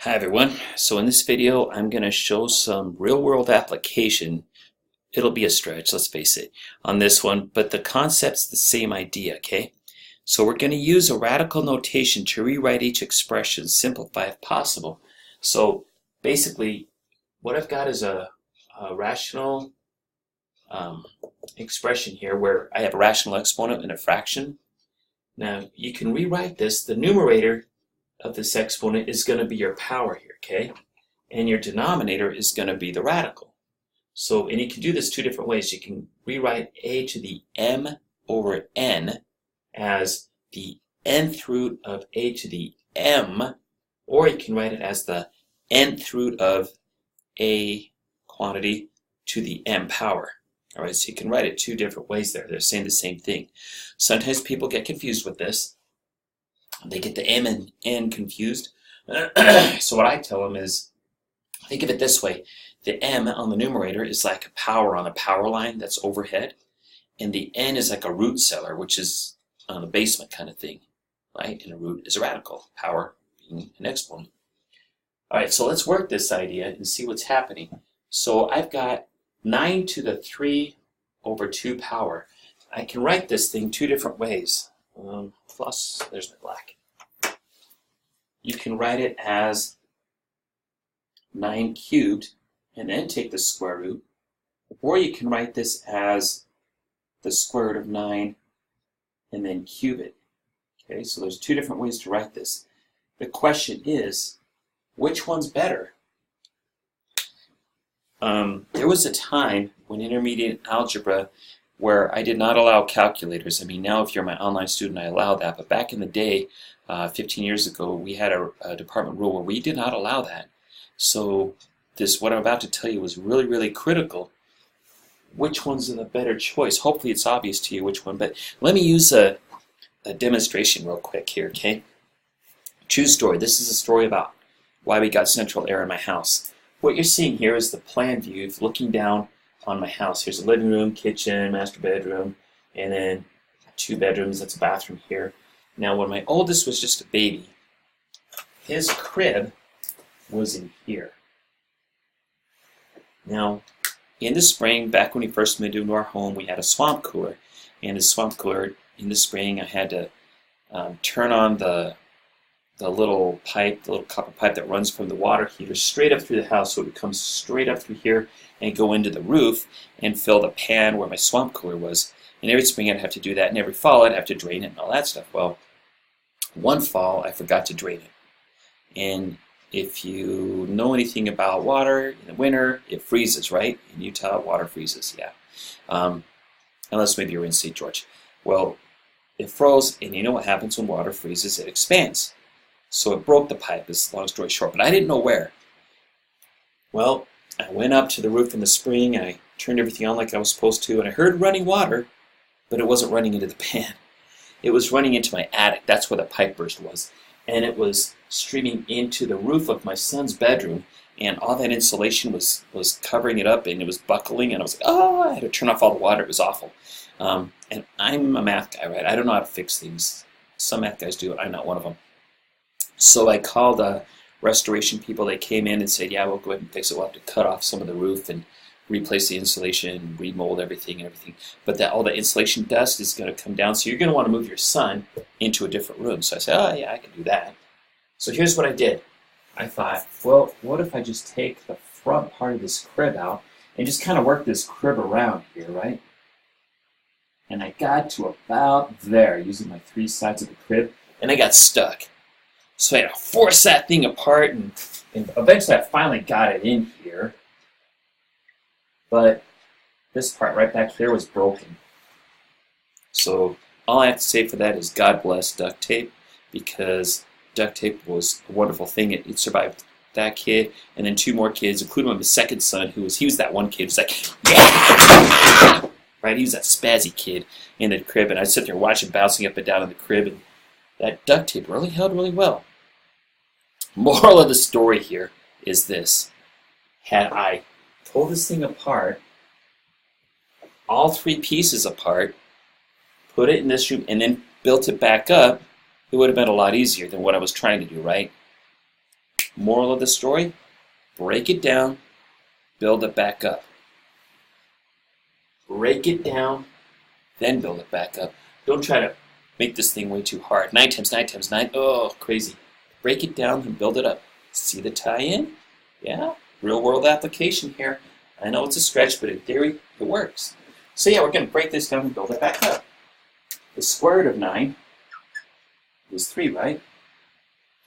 Hi everyone. So in this video I'm going to show some real-world application. It'll be a stretch, let's face it, on this one, but the concept's the same idea, okay? So we're going to use a radical notation to rewrite each expression, simplify if possible. So basically what I've got is a rational expression here where I have a rational exponent and a fraction. Now you can rewrite this. The numerator of this exponent is going to be your power here, okay? And your denominator is going to be the radical. So, and you can do this two different ways. You can rewrite a to the m over n as the nth root of a to the m, or you can write it as the nth root of a quantity to the m power. All right, so you can write it two different ways there. They're saying the same thing. Sometimes people get confused with this. They get the m and n confused. So what I tell them is, think of it this way. The m on the numerator is like a power on a power line that's overhead. And the n is like a root cellar, which is on the basement kind of thing, right? And a root is a radical, power being an exponent. All right, so let's work this idea and see what's happening. So I've got 9 to the 3 over 2 power. I can write this thing two different ways. Plus, there's my black. You can write it as 9 cubed and then take the square root, or you can write this as the square root of 9 and then cube it. Okay, so there's two different ways to write this. The question is, which one's better? There was a time when intermediate algebra where I did not allow calculators. I mean, now if you're my online student, I allow that. But back in the day, 15 years ago, we had a department rule where we did not allow that. So what I'm about to tell you was really, really critical. Which one's the better choice? Hopefully it's obvious to you which one. But let me use a demonstration real quick here, okay? True story. This is a story about why we got central air in my house. What you're seeing here is the plan view looking down on my house. Here's a living room, kitchen, master bedroom, and then 2 bedrooms. That's a bathroom here. Now, when my oldest was just a baby, his crib was in here. Now, in the spring, back when we first moved into our home, we had a swamp cooler. And the swamp cooler, in the spring, I had to turn on the little pipe, the little copper pipe that runs from the water heater straight up through the house, so it would come straight up through here and go into the roof and fill the pan where my swamp cooler was. And every spring I'd have to do that, and every fall I'd have to drain it and all that stuff. Well, one fall I forgot to drain it. And if you know anything about water, in the winter it freezes, right? In Utah, water freezes, yeah. Unless maybe you're in St. George. Well, it froze, and you know what happens when water freezes? It expands. So it broke the pipe, is long story short, but I didn't know where. Well, I went up to the roof in the spring, and I turned everything on like I was supposed to, and I heard running water, but it wasn't running into the pan. It was running into my attic. That's where the pipe burst was. And it was streaming into the roof of my son's bedroom, and all that insulation was covering it up, and it was buckling, and I was like, oh, I had to turn off all the water. It was awful. And I'm a math guy, right? I don't know how to fix things. Some math guys do it. I'm not one of them. So I called restoration people. They came in and said, yeah, we'll go ahead and fix it. We'll have to cut off some of the roof and replace the insulation, remold everything and everything. But all the insulation dust is going to come down, so you're going to want to move your son into a different room. So I said, oh, yeah, I can do that. So here's what I did. I thought, well, what if I just take the front part of this crib out and just kind of work this crib around here, right? And I got to about there using my 3 sides of the crib, and I got stuck. So I had to force that thing apart, and eventually I finally got it in here. But this part right back here was broken. So all I have to say for that is God bless duct tape, because duct tape was a wonderful thing. It survived that kid, and then 2 more kids, including my second son, he was that one kid who was like, yeah! Right? He was that spazzy kid in the crib, and I'd sit there watching bouncing up and down in the crib, and that duct tape really held really well. Moral of the story here is this. Had I pulled this thing apart, all 3 pieces apart, put it in this room, and then built it back up, it would have been a lot easier than what I was trying to do, right? Moral of the story, break it down, build it back up. Break it down, then build it back up. Don't try to make this thing way too hard. 9 times 9 times 9, oh, crazy. Break it down and build it up. See the tie-in? Yeah, real world application here. I know it's a stretch, but in theory, it works. So yeah, we're going to break this down and build it back up. The square root of 9 is 3, right?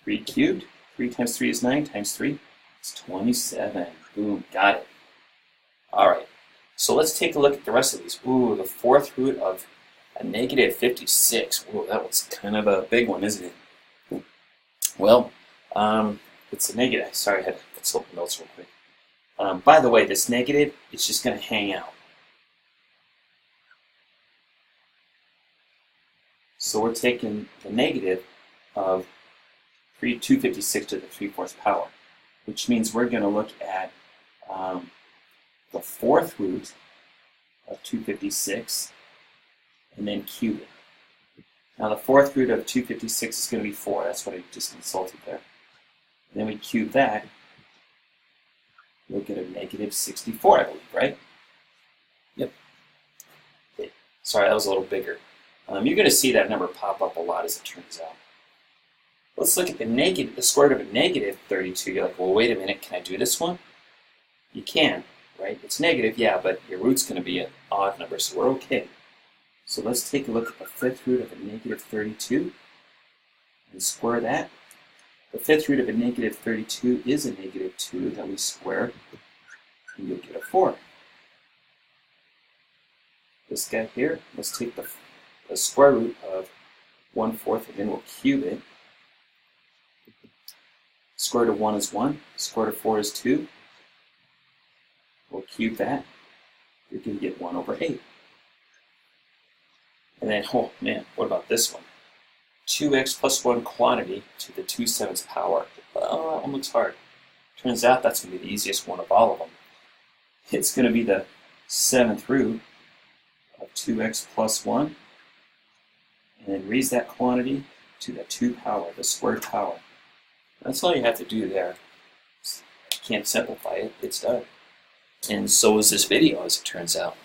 3 cubed. 3 times 3 is 9 times 3. It's 27. Boom, got it. All right, so let's take a look at the rest of these. Ooh, the fourth root of a negative 56. Ooh, that was kind of a big one, isn't it? Well, it's a negative. Sorry, I had to consult the notes real quick. By the way, this negative is just going to hang out. So we're taking the negative of 256 to the 3/4 power, which means we're going to look at the fourth root of 256 and then cube it. Now the fourth root of 256 is going to be 4. That's what I just consulted there. And then we cube that. We'll get a negative 64, I believe, right? Yep. Okay. Sorry, that was a little bigger. You're going to see that number pop up a lot as it turns out. Let's look at the square root of a negative 32. You're like, well, wait a minute, can I do this one? You can, right? It's negative, yeah, but your root's going to be an odd number, so we're okay. So let's take a look at the fifth root of a negative 32 and square that. The fifth root of a negative 32 is a negative 2 that we square, and you'll get a 4. This guy here, let's take the square root of 1/4, and then we'll cube it. Square root of 1 is 1. Square root of 4 is 2. We'll cube that. You're going to get 1/8. And then, oh man, what about this one? 2x plus 1 quantity to the 2/7 power. Well, that one looks hard. Turns out that's going to be the easiest one of all of them. It's going to be the 7th root of 2x plus 1. And then raise that quantity to the 2 power, the squared power. That's all you have to do there. You can't simplify it, it's done. And so is this video, as it turns out.